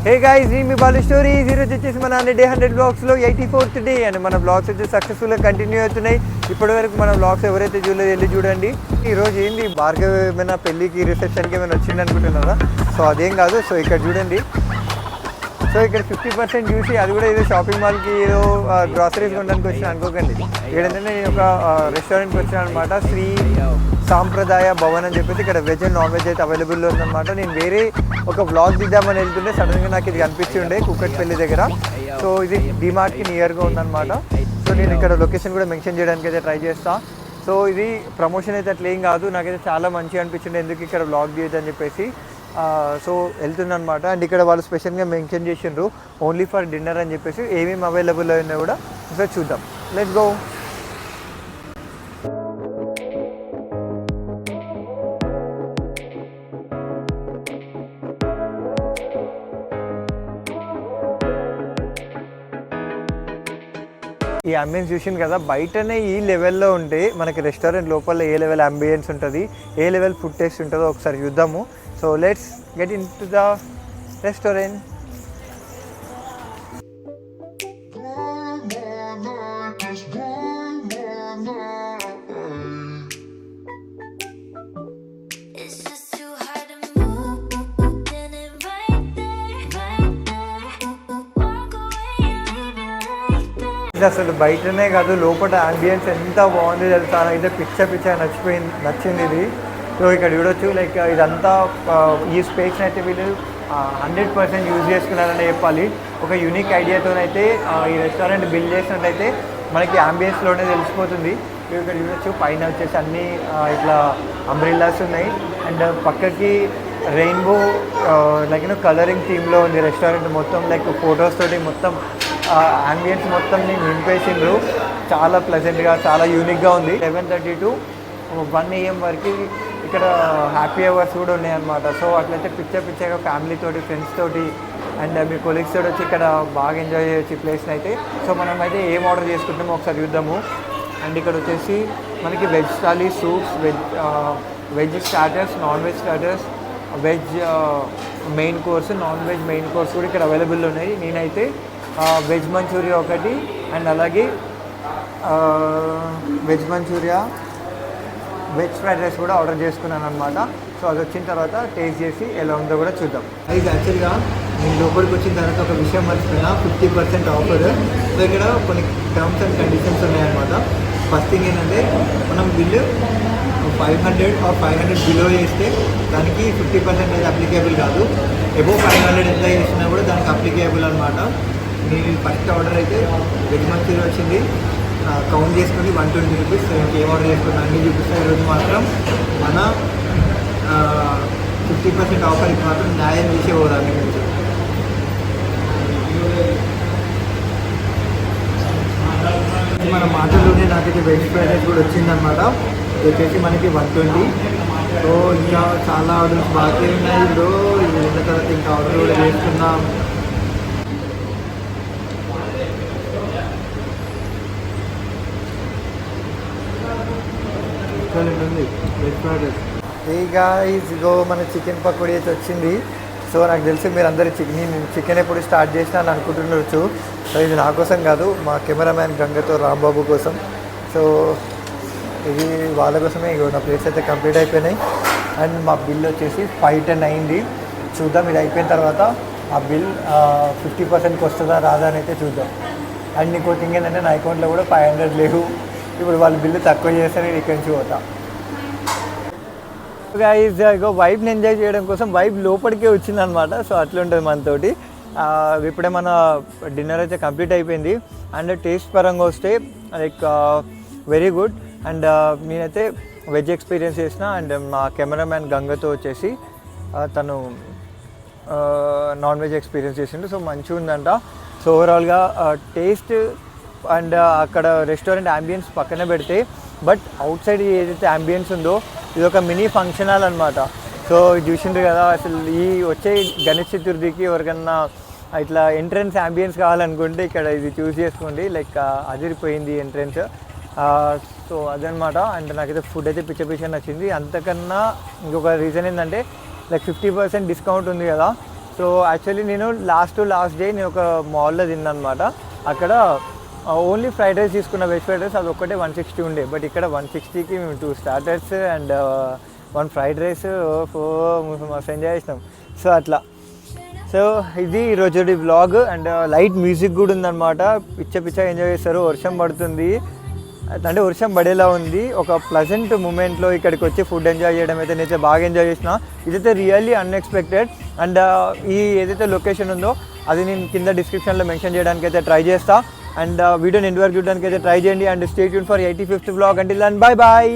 Hey guys, మీ Balu stories. ఈరోజు వచ్చేసి మన డే 100 బ్లాగ్స్లో 84th డే అండ్ మన బ్లాగ్స్ వచ్చేసి సక్సెస్ఫుల్గా కంటిన్యూ అవుతున్నాయి. ఇప్పటి వరకు మన బ్లాగ్స్ ఎవరైతే చూడలేదు వెళ్ళి చూడండి. ఈరోజు ఏంది భార్గవ్ ఏమైనా పెళ్ళికి రిసెప్షన్కి ఏమైనా వచ్చింది అనుకుంటున్నారా? సో అదేం కాదు. సో ఇక్కడ చూడండి. సో ఇక్కడ 50% చూసి అది కూడా ఏదో షాపింగ్ మాల్కి ఏదో గ్రాసరీస్ కొనడానికి వచ్చిన అనుకోకండి. ఏంటంటే నేను ఒక రెస్టారెంట్కి వచ్చాను అనమాట. శ్రీ సాంప్రదాయ భవన్ అని చెప్పేసి ఇక్కడ వెజ్ అండ్ నాన్ వెజ్ అయితే అవైలబుల్లో ఉందన్నమాట. నేను వేరే ఒక వ్లాగ్ దిద్దామని వెళ్తుంటే సడన్గా నాకు ఇది కనిపించి ఉండే కుక్కట్పల్లి దగ్గర. సో ఇది డిమార్ట్కి నియర్గా ఉందన్నమాట. సో నేను ఇక్కడ లొకేషన్ కూడా మెన్షన్ చేయడానికి అయితే ట్రై చేస్తాను. సో ఇది ప్రమోషన్ అయితే అట్లా ఏం కాదు, నాకైతే చాలా మంచిగా అనిపించింది ఎందుకు ఇక్కడ వ్లాగ్ తీయద్దని చెప్పేసి. సో వెళ్తుందనమాట. అండ్ ఇక్కడ వాళ్ళు స్పెషల్గా మెన్షన్ చేసిండ్రు ఓన్లీ ఫర్ డిన్నర్ అని చెప్పేసి. ఏమేమి అవైలబుల్ అయినా కూడా ఒకసారి చూద్దాం. Let's go. ఈ అంబియన్స్ చూసింది కదా, బయటనే ఈ లెవెల్లో ఉంటే మనకి రెస్టారెంట్ లోపల ఏ లెవెల్ అంబియన్స్ ఉంటుంది, ఏ లెవెల్ ఫుడ్ టేస్ట్ ఉంటుందో ఒకసారి చూద్దాము. So let's get in to the restaurant. అసలు బయటనే కాదు లోపల అంబియన్స్ ఎంత బాగుంది తెలుసా. అయితే పిచ్చ నచ్చింది ఇది. సో ఇక్కడ చూడొచ్చు, లైక్ ఇదంతా ఈ స్పేస్ని అయితే వీళ్ళు 100% యూజ్ చేసుకున్నారని చెప్పాలి. ఒక యూనిక్ ఐడియాతోనైతే ఈ రెస్టారెంట్ బిల్డ్ చేసినట్టయితే మనకి అంబియన్స్లోనే తెలిసిపోతుంది. ఇక్కడ చూడొచ్చు, పైన వచ్చేసి అన్నీ ఇట్లా అంబ్రిల్లాస్ ఉన్నాయి. అండ్ పక్కకి రెయిన్బో లైక్ కలరింగ్ థీమ్లో ఉంది రెస్టారెంట్ మొత్తం. లైక్ ఫొటోస్ తోటి మొత్తం అంబియన్స్ మొత్తం నింపేసిండ్రు. చాలా ప్లెజెంట్గా, చాలా యూనిక్గా ఉంది. 11:30 to 1 AM వరకు ఇక్కడ హ్యాపీ అవర్స్ కూడా ఉన్నాయన్నమాట. సో అట్లయితే పిచ్చగా ఫ్యామిలీతోటి, ఫ్రెండ్స్ తోటి అండ్ మీ కొలీగ్స్ తోటి వచ్చి ఇక్కడ బాగా ఎంజాయ్ చేయొచ్చు ఈ ప్లేస్ని అయితే. సో మనం అయితే ఏం ఆర్డర్ చేసుకుంటామో ఒకసారి చూద్దాము. అండ్ ఇక్కడ వచ్చేసి మనకి veg thali, soups, veg starters, non veg starters, veg main course, non veg main course కూడా ఇక్కడ అవైలబుల్ ఉన్నాయి. నేనైతే వెజ్ మంచూరియా ఒకటి అండ్ అలాగే veg Manchuria, veg fried rice కూడా ఆర్డర్ చేసుకున్నాను అనమాట. సో అది వచ్చిన తర్వాత టేస్ట్ చేసి ఎలా ఉందో కూడా చూద్దాం. అది యాక్చువల్గా నేను లోపలికి వచ్చిన తర్వాత ఒక విషయం మర్చిపోయినా, 50% ఆఫర్. సో ఇక్కడ కొన్ని టర్మ్స్ అండ్ కండిషన్స్ ఉన్నాయన్నమాట. ఫస్ట్ థింగ్ ఏంటంటే మనం బిల్లు 500 or 500 బిలో చేస్తే దానికి 50% అనేది అప్లికేబుల్ కాదు. అబోవ్ 500 ఎంత చేసినా కూడా దానికి అప్లికేబుల్ అనమాట. నేను ఫస్ట్ ఆర్డర్ అయితే వెజ్ మంచూరియా వచ్చింది, కౌంట్ చేసుకుని 120 రూపీస్. ఇంకేం ఆర్డర్ చేసుకున్నా అన్నీ చూపిస్తాను. ఈరోజు మాత్రం మన 50% ఆఫర్కి మాత్రం న్యాయం చేసే పోదాన్ని నుంచి. మన మాటల్లోనే నాకైతే వెజ్ ఫ్రైడ్ రైస్ కూడా వచ్చిందనమాట. ఇది వచ్చేసి మనకి 120. సో ఇంకా చాలా ఆర్డర్స్ బాగా ఉన్నాయి. ఇందులో ఇది ఉన్న తర్వాత ఇంకా ఆర్డర్ కూడా చేసుకున్నాం. Veg fried rice. ఇక ఇదిగో మన చికెన్ పకోడీ అయితే వచ్చింది. సో నాకు తెలిసి మీరు అందరూ చికెన్ ఎప్పుడు స్టార్ట్ చేసినా అని అనుకుంటుండొచ్చు. సో ఇది నా కోసం కాదు, మా కెమెరామ్యాన్ గంగతో రాంబాబు కోసం. సో ఇది వాళ్ళ కోసమే. ఇగో నా ప్లేట్స్ అయితే కంప్లీట్ అయిపోయినాయి. అండ్ మా బిల్ వచ్చేసి 510 అయింది. చూద్దాం ఇది అయిపోయిన తర్వాత ఆ బిల్ 50%కి వస్తుందా రాదా అని అయితే చూద్దాం. అండ్ ఇంకో థింగ్ ఏంటంటే నా అకౌంట్లో కూడా 500 లేవు. ఇప్పుడు వాళ్ళు బిల్లు తక్కువ చేస్తే నేను ఇక్కడి నుంచి పోతా. ఇగో వైబ్ని ఎంజాయ్ చేయడం కోసం వైబ్ లోపలికే వచ్చిందనమాట. సో అట్లా ఉంటుంది మనతోటి. ఇప్పుడే మన డిన్నర్ అయితే కంప్లీట్ అయిపోయింది. అండ్ టేస్ట్ పరంగా వస్తే లైక్ వెరీ గుడ్. అండ్ నేనైతే వెజ్ ఎక్స్పీరియన్స్ చేసిన. అండ్ మా కెమెరామ్యాన్ గంగతో వచ్చేసి తను నాన్ వెజ్ ఎక్స్పీరియన్స్ చేసిండు. సో మంచిగా ఉందంట. సో ఓవరాల్గా టేస్ట్ అండ్ అక్కడ రెస్టారెంట్ అంబియన్స్ పక్కన పెడితే, బట్ అవుట్ సైడ్ ఏదైతే అంబియన్స్ ఉందో ఇది ఒక మినీ ఫంక్షన్ హాల్ అనమాట. సో చూసిండ్రు కదా, అసలు ఈ వచ్చే గణేష్ చతుర్థికి ఎవరికన్నా ఇట్లా ఎంట్రన్స్ అంబియన్స్ కావాలనుకుంటే ఇక్కడ ఇది చూస్ చేసుకోండి. లైక్ అదిరిపోయింది ఎంట్రన్స్. సో అదనమాట. అండ్ నాకైతే ఫుడ్ అయితే పిచ్చ నచ్చింది. అంతకన్నా ఇంకొక రీజన్ ఏంటంటే లైక్ 50% డిస్కౌంట్ ఉంది కదా. సో యాక్చువల్లీ నేను లాస్ట్ డే నేను ఒక మాల్లో తిన్నాను అనమాట. అక్కడ ఓన్లీ ఫ్రైడ్ రైస్ తీసుకున్న, వెజ్ ఫ్రైడ్ రైస్ అది ఒక్కటే 160 ఉండే. బట్ ఇక్కడ 160కి మేము 2 స్టార్టర్స్ అండ్ 1 ఫ్రైడ్ రైస్ మస్తు ఎంజాయ్ చేసినాం. సో అట్లా. సో ఇది ఈరోజు వ్లాగ్. అండ్ లైట్ మ్యూజిక్ కూడా ఉందన్నమాట. పిచ్చ ఎంజాయ్ చేస్తారు. వర్షం పడుతుంది, అంటే వర్షం పడేలా ఉంది. ఒక ప్లజెంట్ మూమెంట్లో ఇక్కడికి వచ్చి ఫుడ్ ఎంజాయ్ చేయడం అయితే నేనైతే బాగా ఎంజాయ్ చేసిన. ఇదైతే రియల్లీ అన్ఎక్స్పెక్టెడ్. అండ్ ఈ ఏదైతే లొకేషన్ ఉందో అది నేను కింద డిస్క్రిప్షన్లో మెన్షన్ చేయడానికి అయితే ట్రై చేస్తా. అండ్ వీడియోని ఎండ్ వరకు చూడడానికి అయితే ట్రై చేయండి. And stay tune for 85th vlog. Until then bye bye.